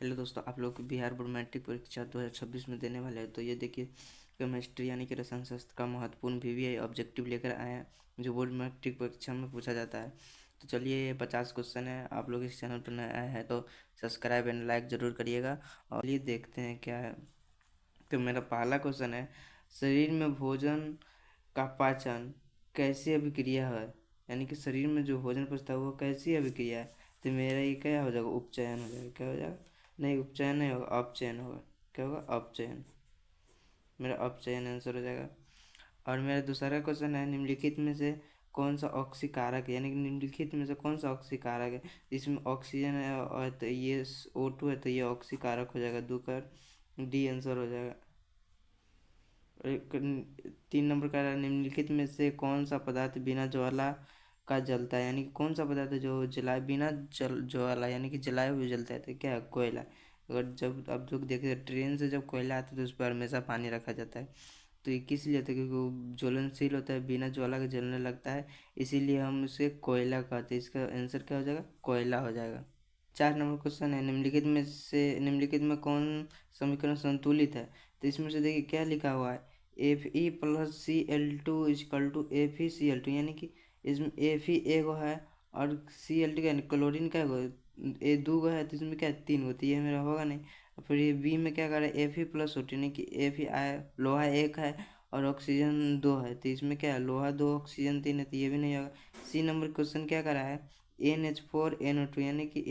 Hello दोस्तों, आप लोग बिहार बोर्ड मैट्रिक परीक्षा 2026 में देने वाले हैं। तो ये देखिए, केमिस्ट्री यानी कि रसायन शास्त्र का महत्वपूर्ण वीवीआई ऑब्जेक्टिव लेकर आए हैं, जो बोर्ड मैट्रिक परीक्षा में पूछा जाता है। तो चलिए, ये 50 क्वेश्चन है। आप लोग इस चैनल पर नए आए हैं तो सब्सक्राइब एंड लाइक ज़रूर करिएगा। और ये देखते हैं क्या है। तो मेरा पहला क्वेश्चन है, शरीर में भोजन का पाचन कैसी अभिक्रिया है, यानी कि शरीर में जो भोजन पचता है वो कैसी अभिक्रिया है। तो मेरा ये क्या हो जाएगा, उपचयन हो जाएगा। क्या हो जाएगा? नहीं, उपचयन नहीं होगा, अपचयन होगा। क्या होगा? अपचयन। मेरा अपचयन आंसर हो जाएगा। और मेरा दूसरा क्वेश्चन है, निम्नलिखित में से कौन सा ऑक्सीकारक है, यानी कि निम्नलिखित में से कौन सा ऑक्सीकारक है। इसमें ऑक्सीजन है और तो ये O2 है, तो ये ऑक्सीकारक हो जाएगा। दो का डी आंसर हो जाएगा। एक 3 नंबर का निम्नलिखित में से कौन सा पदार्थ बिना ज्वाला का जलता है, यानी कि कौन सा पदार्थ है जो जलाए बिना ज्वाला यानी कि जलाए हुए जलता है। तो क्या है? कोयला। अगर जब आप जो देखते हैं ट्रेन से जब कोयला आता है तो उस पर हमेशा पानी रखा जाता है। तो ये किस लिए होता है? क्योंकि वो ज्वलनशील होता है, बिना ज्वाला के जलने लगता है, इसीलिए हम उसे कोयला कहते हैं। इसका आंसर क्या हो जाएगा? कोयला हो जाएगा। 4 नंबर क्वेश्चन है, निम्नलिखित में कौन समीकरण संतुलित है। तो इसमें से देखिए क्या लिखा हुआ है, Fe+Cl2 = Fe(Cl2), यानी कि इसमें Fe एगो है और Cl2 क्या है, क्लोरीन का एगो, ए दो गो है, तो इसमें क्या है, 3 गो। तो ये मेरा होगा नहीं। और फिर ये बी में क्या कर रहा है, Fe+O2, यानी कि Fe आया, लोहा एक है और ऑक्सीजन दो है, तो इसमें क्या है, लोहा दो ऑक्सीजन तीन है, तो ये भी नहीं होगा। C नंबर क्वेश्चन क्या करा है, NH4NO2, यानी कि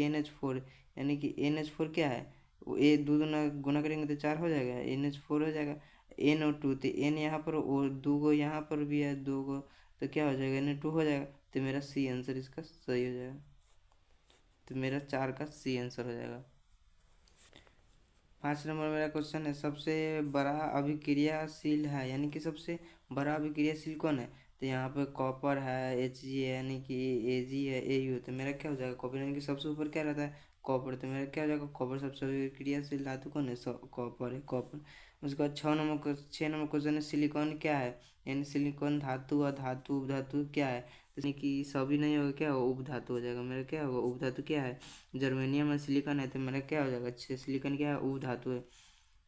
NH4 क्या है, वो ए दो गुना गुना करेंगे तो 4 हो जाएगा, NH4 हो जाएगा। NO2, तो N यहाँ पर और दो गो यहाँ पर भी है, दो गो, तो क्या हो जाएगा, Na2 हो जाएगा। तो मेरा सी आंसर इसका सही हो जाएगा। तो मेरा 4 का सी आंसर हो जाएगा। 5 नंबर मेरा क्वेश्चन है, सबसे बड़ा अभिक्रियाशील है, यानी कि सबसे बड़ा अभिक्रियाशील कौन है। तो यहाँ पे कॉपर है, Hg है, यानी कि Ag है, Au। तो मेरा क्या हो जाएगा, कॉपर, यानी कि सबसे ऊपर क्या रहता है, कॉपर। तो मेरा क्या हो जाएगा, कॉपर। सबसे अभिक्रियाशील धातु कौन है, कॉपर है, कॉपर। उसके बाद 6 नंबर क्वेश्चन है, सिलिकॉन क्या है, यानी सिलिकॉन धातु और धातु उपधातु क्या है। यानी कि सभी नहीं होगा, क्या होगा, उपधातु हो जाएगा। मेरा क्या होगा, उपधातु क्या है, जर्मेनियम और सिलिकॉन है, तो मेरा क्या हो जाएगा, सिलिकॉन क्या है, उपधातु है।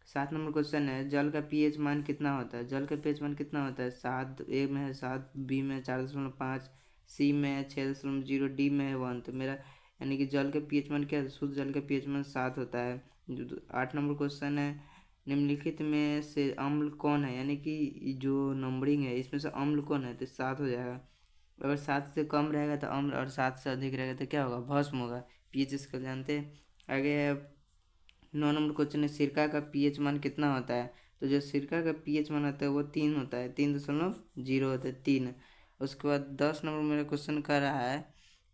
7 नंबर क्वेश्चन है, जल का पीएच मान कितना होता है। जल का पीएच मान कितना होता है, 7, ए में है 7, बी में 4.5, सी में है 6.0, डी में है 1। तो मेरा यानी कि जल का पीएच मान क्या है, शुद्ध जल का पीएच मान 7 होता है। 8 नंबर क्वेश्चन है, निम्नलिखित में से अम्ल कौन है, यानी कि जो नंबरिंग है इसमें से अम्ल कौन है। तो 7 हो जाएगा। अगर 7 से कम रहेगा तो अम्ल, और 7 से अधिक रहेगा तो क्या होगा, भस्म होगा। पीएच इसका जानते हैं। आगे है 9 नंबर क्वेश्चन है, सिरका का पीएच मान कितना होता है। तो जो सिरका का पीएच मान होता है वो 3 होता है, 3.0 होता है, 3। उसके बाद 10 नंबर मेरा क्वेश्चन कर रहा है,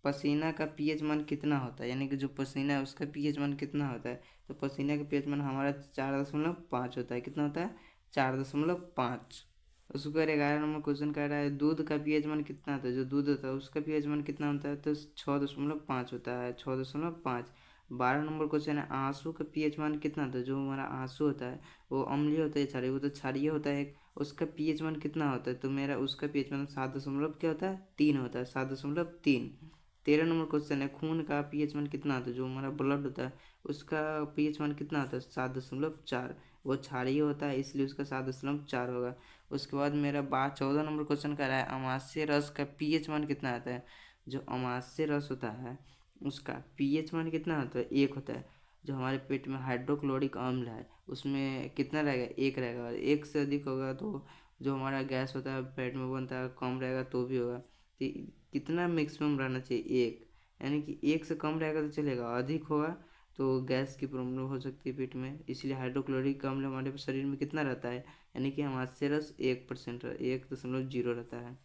पसीना का पीएच मान कितना होता है, यानी कि जो पसीना है उसका पीएच मान कितना होता है। तो पसीना का पीएच मान हमारा 4.5 होता है। कितना होता है, 4.5। उसके बाद 11 नंबर क्वेश्चन कर रहा है, दूध का पीएच मान कितना होता है। जो दूध होता है उसका पीएच मान कितना होता है, तो 6.5 होता है, 6.5। 12 नंबर क्वेश्चन है, आंसू का पीएच मान कितना होता है। जो हमारा आंसू होता है वो अम्लीय होता है, क्षारीय, वो तो क्षारीय होता है। उसका पीएच मान कितना होता है, तो मेरा उसका पीएच मान 7 दशमलव क्या होता है, 3 होता है, 7.3। 13 नंबर क्वेश्चन है, खून का पीएच मान कितना होता है। जो हमारा ब्लड होता है उसका पीएच मान कितना होता है, 7.4। वो क्षारीय होता है, इसलिए उसका 7.4 होगा। उसके बाद मेरा 14 नंबर क्वेश्चन कर रहा है, अमाशय रस का पीएच मान कितना आता है। जो अमाशय रस होता है उसका पीएच मान कितना होता है, 1 होता है। जो हमारे पेट में हाइड्रोक्लोरिक अम्ल है उसमें कितना रहेगा, 1 रहेगा। और 1 से अधिक होगा तो जो हमारा गैस होता है पेट में बनता है, कम रहेगा तो भी होगा। तो कितना मैक्सिमम रहना चाहिए, 1। यानी कि 1 से कम रहेगा तो चलेगा, अधिक होगा तो गैस की प्रॉब्लम हो सकती है पेट में। इसलिए हाइड्रोक्लोरिक अम्ल हमारे शरीर में कितना रहता है, यानी कि हमारे रस 1%, 1.0 रहता है।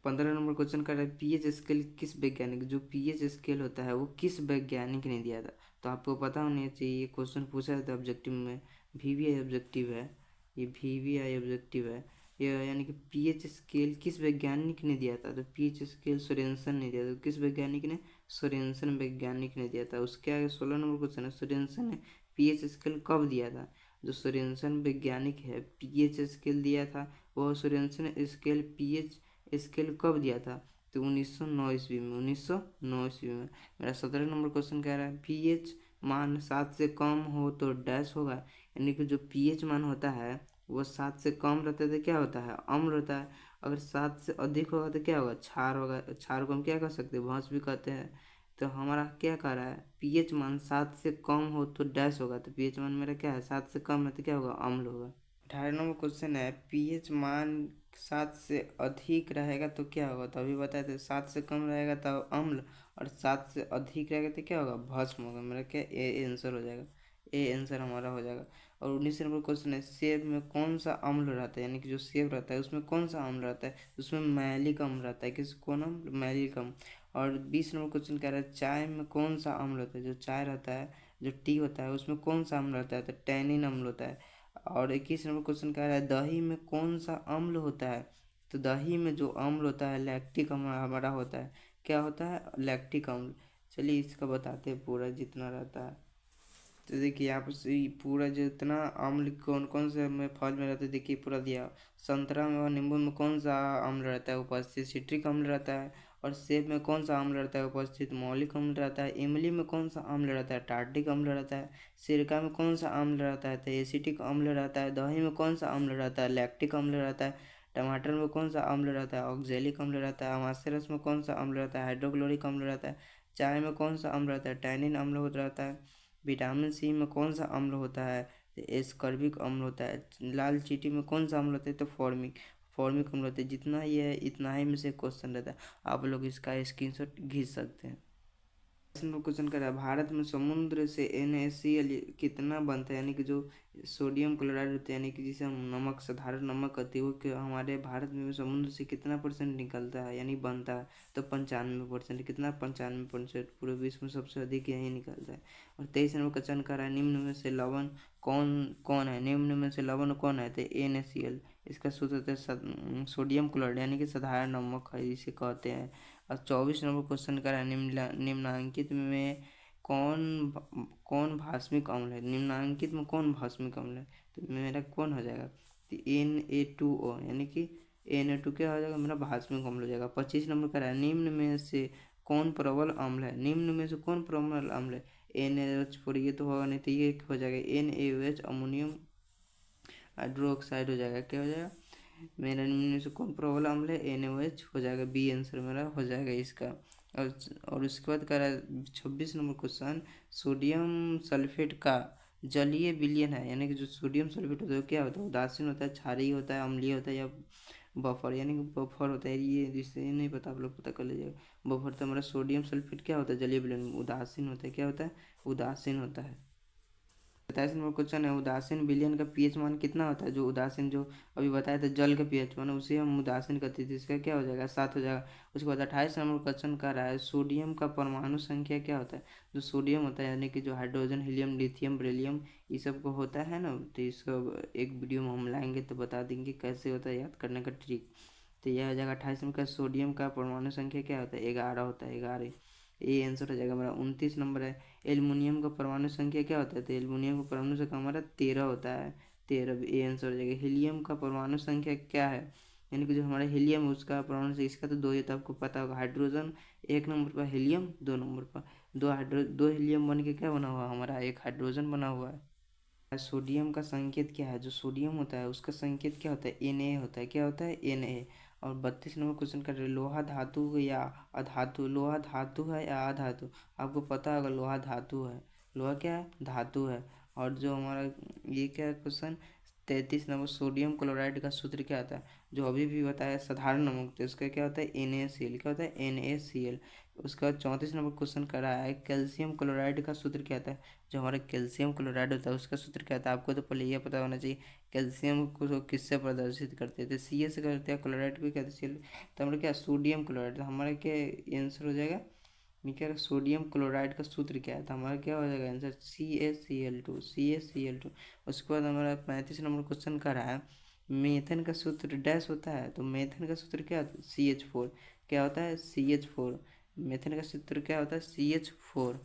15 नंबर क्वेश्चन कर रहा है, पीएच स्केल किस वैज्ञानिक, जो पीएच स्केल होता है वो किस वैज्ञानिक ने दिया था। तो आपको पता होना चाहिए, क्वेश्चन पूछा था ऑब्जेक्टिव में, वीवीआई ऑब्जेक्टिव है, ये वीवीआई ऑब्जेक्टिव है। ये यानी कि पीएच स्केल किस वैज्ञानिक ने दिया था। तो पीएच स्केल सोरेनसन ने दिया था। किस वैज्ञानिक ने, सोरेनसन वैज्ञानिक ने दिया था। उसके आगे 16 नंबर क्वेश्चन है, सोरेनसन ने पीएच स्केल कब दिया था। जो सोरेनसन वैज्ञानिक है पीएच स्केल दिया था, वो सोरेनसन स्केल पीएच स्केल कब दिया था। तो 1909 ईस्वी में, 1909 ईस्वी में। मेरा 17 नंबर क्वेश्चन कह रहा है पीएच मान 7 से कम हो तो डैश होगा, यानी कि जो पीएच मान होता है वो 7 से कम रहता है तो क्या होता है, अम्ल होता है। अगर 7 से अधिक होगा तो क्या होगा, क्षार होगा। क्षार को हम क्या कह सकते हैं, भस्म भी कहते हैं। तो हमारा क्या कह रहा है, पीएच मान 7 से कम हो तो डैश होगा, तो पीएच मान मेरा क्या है, 7 से कम है तो क्या होगा, अम्ल होगा। 18 नंबर क्वेश्चन है पीएच मान 7 से अधिक रहेगा तो क्या होगा, तो अभी बताए थे 7 से कम रहेगा तो अम्ल, और 7 से अधिक रहेगा तो क्या होगा, भस्म होगा। मेरा क्या ए आंसर हो जाएगा, ए आंसर हमारा हो जाएगा। और 19 नंबर क्वेश्चन है सेब में कौन सा अम्ल रहता है, यानी कि जो सेब रहता है उसमें कौन सा अम्ल रहता है, उसमें मैलिक अम्ल रहता है। किस कौन अम्ल, मैलिक अम्ल। और 20 नंबर क्वेश्चन कह रहा है चाय में कौन सा अम्ल होता है, जो चाय रहता है, जो टी होता है उसमें कौन सा अम्ल रहता है, तो टैनिन अम्ल होता है। और 21 नंबर क्वेश्चन कह रहा है दही में कौन सा अम्ल होता है, तो दही में जो अम्ल होता है लैक्टिक अम्ल हमारा होता है। क्या होता है, लैक्टिक अम्ल। चलिए इसका बताते हैं पूरा जितना रहता है। तो देखिए यहाँ पर पूरा जितना अम्ल कौन कौन से में फल में रहता है देखिए पूरा दिया। संतरा में और नींबू में कौन सा अम्ल रहता है उपस्थित, सिट्रिक अम्ल रहता है। और सेब में कौन सा अम्ल रहता है उपस्थित, मौलिक अम्ल रहता है। इमली में कौन सा अम्ल रहता है, टार्टिक अम्ल रहता है। सिरका में कौन सा अम्ल रहता है, तो एसिटिक अम्ल रहता है। दही में कौन सा अम्ल रहता है, लैक्टिक अम्ल रहता है। टमाटर में कौन सा अम्ल रहता है, ऑक्जेलिक अम्ल रहता है। अमाशय रस में कौन सा अम्ल रहता है, हाइड्रोक्लोरिक अम्ल रहता है। चाय में कौन सा अम्ल रहता है, टैनिन अम्ल रहता है। विटामिन सी में कौन सा अम्ल होता है, तो एस्कॉर्बिक अम्ल होता है। लाल चींटी में कौन सा अम्ल होता है, तो फॉर्मिक फॉर्मिक अम्ल होता है। जितना ये है इतना ही में से क्वेश्चन रहता है, आप लोग इसका स्क्रीनशॉट खींच सकते हैं। क्वेश्चन कर रहा है भारत में समुद्र से NaCl कितना बनता है, यानी कि जो सोडियम क्लोराइड होता है, यानी कि जिसे हम नमक, साधारण नमक कहते हैं, वो हमारे भारत में समुद्र से कितना परसेंट निकलता है, यानी बनता है, तो 95%। कितना, 95%। पूरे विश्व में सबसे अधिक यही निकलता है। और 23 नंबर क्वेश्चन कर रहा है निम्न में से लवण कौन कौन है, निम्न में से लवण कौन है, तो NaCl। इसका सूत्र होता है सोडियम क्लोराइड, यानी कि साधारण नमक है इसे कहते हैं। और 24 नंबर क्वेश्चन का है निम्नांकित में कौन कौन भास्मिक अम्ल है, निम्नांकित में कौन भास्मिक अम्ल है, तो मेरा कौन हो जाएगा, तो Na2O, यानी कि Na2 क्या हो जाएगा, मेरा भास्मिक अम्ल हो जाएगा। 25 नंबर का है निम्न में से कौन प्रबल अम्ल है, निम्न में से कौन प्रबल अम्ल है, NaOH। ये तो होगा नहीं, तो ये हो जाएगा NaOH, अमोनियम हाइड्रोक्साइड हो जाएगा। क्या हो जाएगा, मेरा निम्न में से कौन प्रबल अम्ल है, NaOH हो जाएगा, बी आंसर मेरा हो जाएगा इसका। और उसके बाद कह रहा है 26 नंबर क्वेश्चन सोडियम सल्फेट का जलीय विलयन है, यानी कि जो सोडियम सल्फेट होता है क्या होता है, उदासीन होता है, क्षारीय होता है, अम्लीय होता है, या बफर, यानी कि बफर होता है। ये जिससे नहीं पता आप लोग पता कर लीजिएगा। बफर तो हमारा सोडियम सल्फेट क्या होता है, जलीय विलयन उदासीन होता है। क्या होता है, उदासीन होता है। 27 नंबर क्वेश्चन है उदासीन विलयन का पीएच मान कितना होता है, जो उदासीन जो अभी बताया था जल का पीएच मान उसे हम उदासीन कहते थे, इसका क्या हो जाएगा, 7 हो जाएगा। उसके बाद 28 नंबर क्वेश्चन कर रहा है सोडियम का परमाणु संख्या क्या होता है, जो सोडियम होता है यानी कि जो हाइड्रोजन, हीलियम, लिथियम, बेरिलियम ये सब को होता है ना, तो इसको एक वीडियो में हम लाएंगे तो बता देंगे कैसे होता है याद करने का ट्रिक। तो यह हो जाएगा 28 नंबर का सोडियम का परमाणु संख्या क्या होता है, 11 होता है, 11। ये आंसर हो जाएगा मेरा। 29 नंबर है एल्युमिनियम का परमाणु संख्या क्या होता है, तो एल्युमिनियम का परमाणु संख्या हमारा 13 होता है, 13। ये आंसर हो जाएगा। हीलियम का परमाणु संख्या क्या है, यानी कि जो हमारा हीलियम है उसका परमाणु संख्या, इसका तो दो ही तो आपको पता होगा, हाइड्रोजन 1 नंबर पर, हीलियम 2 नंबर पर। दो हीलियम बन के क्या बना हुआ हमारा, एक हाइड्रोजन बना हुआ है। सोडियम का संकेत क्या है, जो सोडियम होता है उसका संकेत क्या होता है, Na होता है। क्या होता है, Na। और 32 नंबर क्वेश्चन कर रहे लोहा धातु या अधातु, लोहा धातु है या अधातु, आपको पता होगा लोहा धातु है, लोहा क्या है, धातु है। और जो हमारा ये क्या है क्वेश्चन 33 नंबर सोडियम क्लोराइड का सूत्र क्या आता है, जो अभी भी बताया साधारण नमक, तो इसका क्या होता है, NaCl। क्या होता है, NaCl। उसके बाद 34 नंबर क्वेश्चन कर रहा है कैल्शियम क्लोराइड का सूत्र क्या आता है, जो हमारा कैल्शियम क्लोराइड होता है उसका सूत्र क्या था, आपको तो पहले यह पता होना चाहिए। कैल्शियम को किससे प्रदर्शित करते थे, Ca से करते हैं, क्लोराइड को क्या थे, तो हमारा क्या सोडियम क्लोराइड, तो हमारा क्या आंसर हो जाएगा, ये क्या सोडियम क्लोराइड का सूत्र क्या है, तो हमारा क्या हो जाएगा आंसर CaCl2। उसके बाद हमारा 35 नंबर क्वेश्चन का रहा है मेथन का सूत्र डैश होता है, तो मेथन का सूत्र क्या होता है, CH4। क्या होता है, CH4। मेथन का सूत्र क्या होता है, CH4।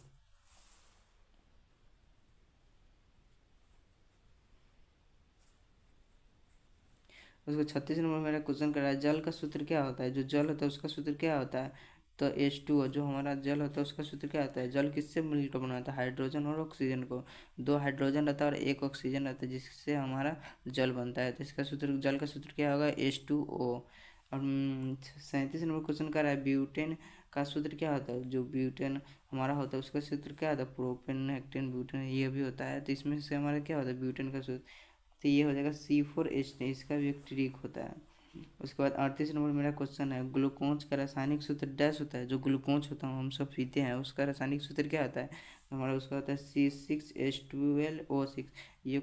उसको 36 नंबर मेरा क्वेश्चन कर रहा है, जल का सूत्र क्या होता है? जो जल होता है उसका सूत्र क्या होता है? तो H2O। जो हमारा जल होता है उसका सूत्र क्या होता है? जल किससे मिलकर बना होता है? हाइड्रोजन और ऑक्सीजन को। दो हाइड्रोजन रहता है और एक ऑक्सीजन रहता है, जिससे हमारा जल बनता है। तो इसका सूत्र, जल का सूत्र क्या होगा? H2O। और 37 नंबर क्वेश्चन कर रहा है, ब्यूटेन का सूत्र क्या होता है? जो ब्यूटेन हमारा होता है उसका सूत्र क्या होता है? प्रोपेन, हेक्टेन, ब्यूटेन, ये भी होता है। तो इसमें से हमारा क्या होता है? ब्यूटेन का सूत्र। तो ये हो जाएगा C4H। इसका भी एक ट्रिक होता है। उसके बाद 38 नंबर मेरा क्वेश्चन है, ग्लूकोज का रासायनिक सूत्र डैश होता है। जो ग्लूकोज होता है हम सब पीते हैं, उसका रासायनिक सूत्र क्या होता है? तो हमारा उसका होता है C6H12O6। ये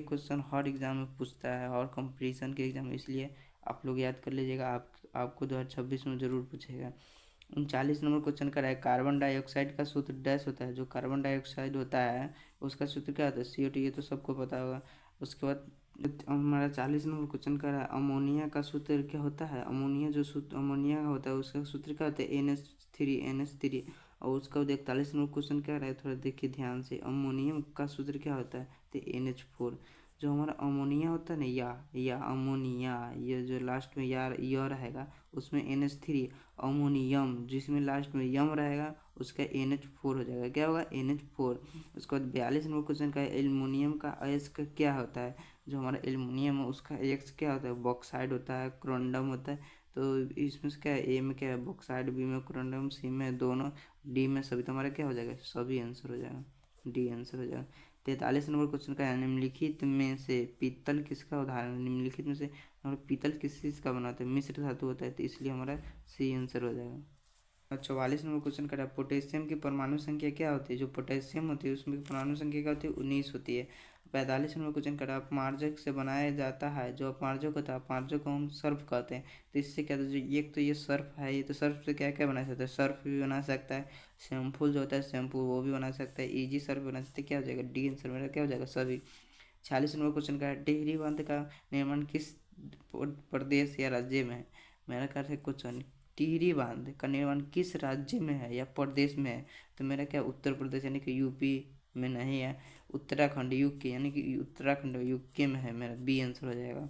क्वेश्चन हर एग्जाम में पूछता है और कंपटीशन के एग्जाम में, इसलिए आप लोग याद कर लीजिएगा। आपको 2026 में ज़रूर पूछेगा। 39 नंबर क्वेश्चन का है, कार्बन डाइऑक्साइड का सूत्र डैश होता है। जो कार्बन डाइऑक्साइड होता है उसका सूत्र क्या होता है? CO2। ये तो सबको पता होगा। उसके बाद हमारा 40 नंबर क्वेश्चन कर रहा है, अमोनिया का सूत्र क्या होता है? अमोनिया जो सूत्र अमोनिया का होता है उसका सूत्र क्या होता है? NH3। और उसका 41 नंबर क्वेश्चन क्या रहा है, थोड़ा देखिए ध्यान से, अमोनियम का सूत्र क्या होता है? तो NH4। जो हमारा अमोनिया होता है ना, या अमोनिया, ये जो लास्ट में यार य रहेगा उसमें NH3। अमोनियम जिसमें लास्ट में यम रहेगा उसका NH4 हो जाएगा। क्या होगा? NH4। उसके बाद 42 नंबर क्वेश्चन का है, एल्युमिनियम का एक्स का क्या होता है? जो हमारा एल्युमिनियम है उसका एक्स क्या होता है? बॉक्साइड होता है, क्रोंडम होता है। तो इसमें से क्या है? ए में क्या है? बॉक्साइड, बी में क्रोंडम, सी में दोनों, डी में सभी। तो हमारा क्या हो जाएगा? सभी आंसर हो जाएगा, डी आंसर हो जाएगा। 43 नंबर क्वेश्चन का है, निम्नलिखित में से पीतल किसका उदाहरण है? निम्नलिखित में से हमारा पीतल किस चीज़ का बना होता है? मिश्र धातु होता है, तो इसलिए हमारा सी आंसर हो जाएगा। 44 नंबर क्वेश्चन कर रहा है, पोटेशियम की परमाणु संख्या क्या होती है? जो पोटेशियम होती है उसमें परमाणु संख्या क्या होती है? 19 होती है। 45 नंबर क्वेश्चन कर रहा है, अपमार्जक से बनाया जाता है। जो अपमार्जक होता है, अपमार्जक को हम सर्फ कहते हैं। तो इससे क्या होता है? जो एक तो ये सर्फ है, ये तो सर्फ से क्या क्या बना सकता है? सर्फ भी बना सकता है। शैम्पुल जो होता है, शैम्पू वो भी बना सकता है। इजी सर्फ बना सकते हैं। क्या हो जाएगा? डी आंसर मेरा क्या हो जाएगा? सभी। 46 नंबर क्वेश्चन का है, टिहरी बांध का निर्माण किस प्रदेश या राज्य में है? मेरा ख्याल से क्वेश्चन, टिहरी बांध का निर्माण किस राज्य में है या प्रदेश में है? तो मेरा क्या, उत्तर प्रदेश यानी कि यूपी में नहीं है, उत्तराखंड यूके यानी कि उत्तराखंड यूके में है। मेरा बी आंसर हो जाएगा।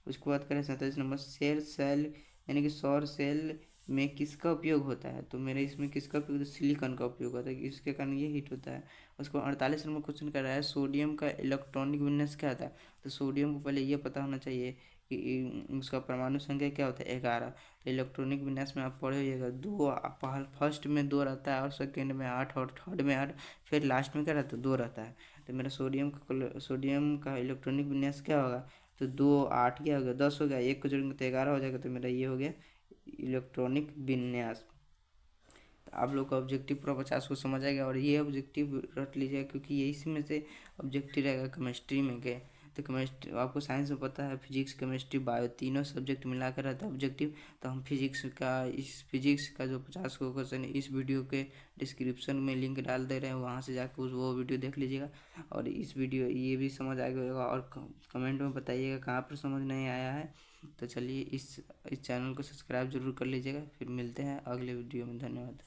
उसके बाद करें 47 नंबर, सेल सेल यानी कि सौर सेल में किसका उपयोग होता है? तो मेरे इसमें किसका उपयोग होता है? सिलिकॉन का उपयोग होता है, इसके कारण ये हीट होता है। उसको 48 नंबर क्वेश्चन कर रहा है, सोडियम का इलेक्ट्रॉनिक विन्यास क्या था? तो सोडियम को पहले ये पता होना चाहिए कि उसका परमाणु संख्या क्या होता है? 11। तो इलेक्ट्रॉनिक विन्यास में आप पढ़े होइएगा, दो फर्स्ट में 2 रहता है और सेकेंड में 8 और थर्ड में 8, फिर लास्ट में क्या रहता है? 2 रहता है। तो मेरा सोडियम का इलेक्ट्रॉनिक विन्यास क्या होगा? तो 2 8 क्या हो गया? 10 हो गया। एक को जोड़ेंगे तो 11 हो जाएगा। तो मेरा ये हो गया इलेक्ट्रॉनिक विन्यास। आप लोग का ऑब्जेक्टिव पूरा 50 को समझ आएगा, और ये ऑब्जेक्टिव रट लीजिएगा क्योंकि ये इसी में से ऑब्जेक्टिव रहेगा केमिस्ट्री में के। तो केमिस्ट्री आपको साइंस में पता है, फिजिक्स केमिस्ट्री बायो तीनों सब्जेक्ट मिला कर रहता है ऑब्जेक्टिव। तो हम फिजिक्स का जो 50 को क्वेश्चन है, इस वीडियो के डिस्क्रिप्शन में लिंक डाल दे रहे हैं, वहाँ से जाकर वो वीडियो देख लीजिएगा। और इस वीडियो ये भी समझ आ गया होगा, और कमेंट में बताइएगा कहाँ पर समझ नहीं आया है। तो चलिए इस चैनल को सब्सक्राइब जरूर कर लीजिएगा। फिर मिलते हैं अगले वीडियो में। धन्यवाद।